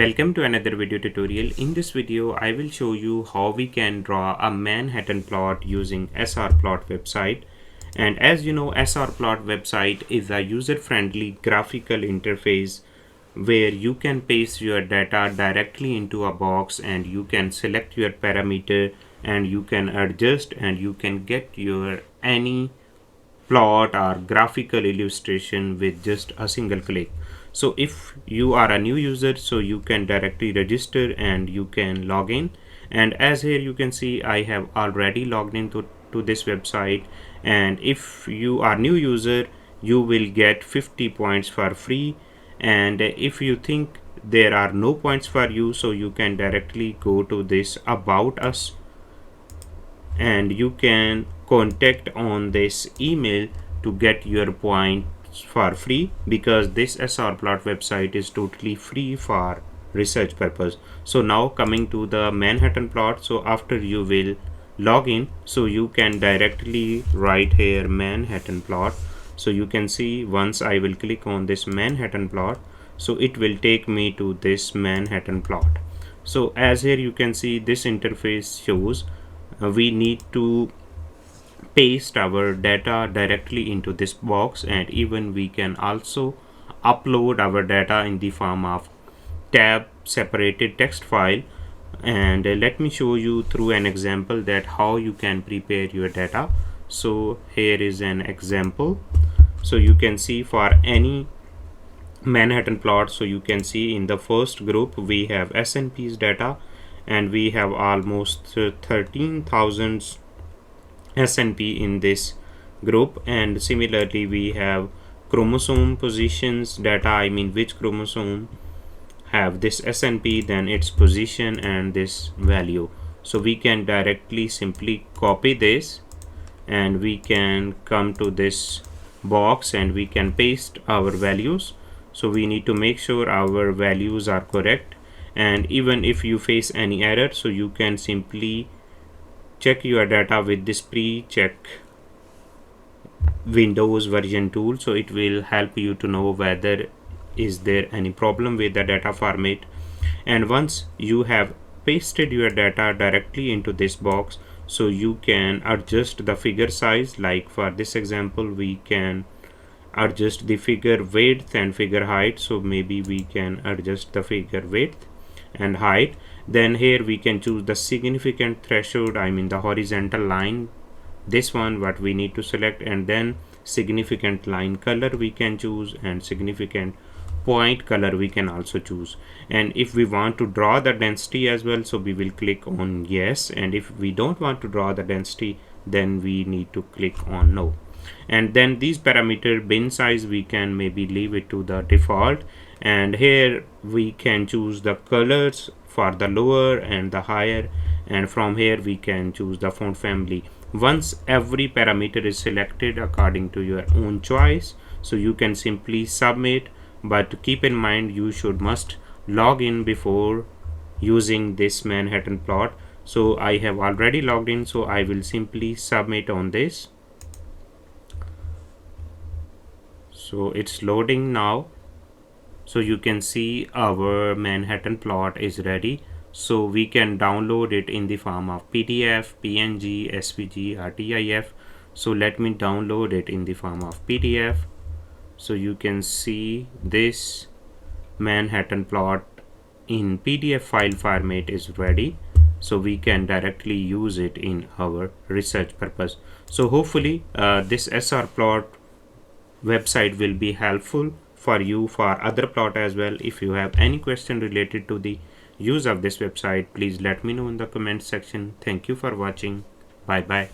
Welcome to another video tutorial. In this video, I will show you how we can draw a Manhattan plot using SRplot website. And as you know, SRplot website is a user-friendly graphical interface where you can paste your data directly into a box and you can select your parameter and you can adjust and you can get your any plot or graphical illustration with just a single click. So if you are a new user, so you can directly register and you can log in. And as here you can see, I have already logged into this website. And if you are new user, you will get 50 points for free. And if you think there are no points for you, so you can directly go to this about us and you can contact on this email to get your points for free, because this SRplot website is totally free for research purpose. So now coming to the Manhattan plot, so after you will log in, so you can directly write here Manhattan plot. So you can see once I will click on this Manhattan plot, so it will take me to this Manhattan plot. So as here you can see, this interface shows we need to paste our data directly into this box, and even we can also upload our data in the form of tab separated text file. And let me show you through an example that how you can prepare your data. So here is an example. So you can see for any Manhattan plot, so you can see in the first group we have SNPs data and we have almost 13,000 SNP in this group. And similarly we have chromosome positions data, I mean which chromosome have this SNP, then its position and this value. So we can directly simply copy this and we can come to this box and we can paste our values. So we need to make sure our values are correct, and even if you face any error, so you can simply check your data with this pre-check Windows version tool. So it will help you to know whether is there any problem with the data format. And once you have pasted your data directly into this box, so you can adjust the figure size. Like for this example, we can adjust the figure width and figure height. So maybe we can adjust the figure width and height. Then here we can choose the significant threshold, I mean the horizontal line, this one what we need to select, and then significant line color we can choose, and significant point color we can also choose. And if we want to draw the density as well, so we will click on yes, and if we don't want to draw the density, then we need to click on no. And then these parameter bin size we can maybe leave it to the default, and here we can choose the colors for the lower and the higher, and from here we can choose the font family. Once every parameter is selected according to your own choice, so you can simply submit, but keep in mind you must log in before using this Manhattan plot. So I have already logged in, so I will simply submit on this. So it's loading now. So you can see our Manhattan plot is ready. So we can download it in the form of PDF, PNG, SVG or TIF. So let me download it in the form of PDF. So you can see this Manhattan plot in PDF file format is ready. So we can directly use it in our research purpose. So hopefully this SRplot website will be helpful for you for other plot as well. If you have any question related to the use of this website, please let me know in the comment section. Thank you for watching. Bye bye.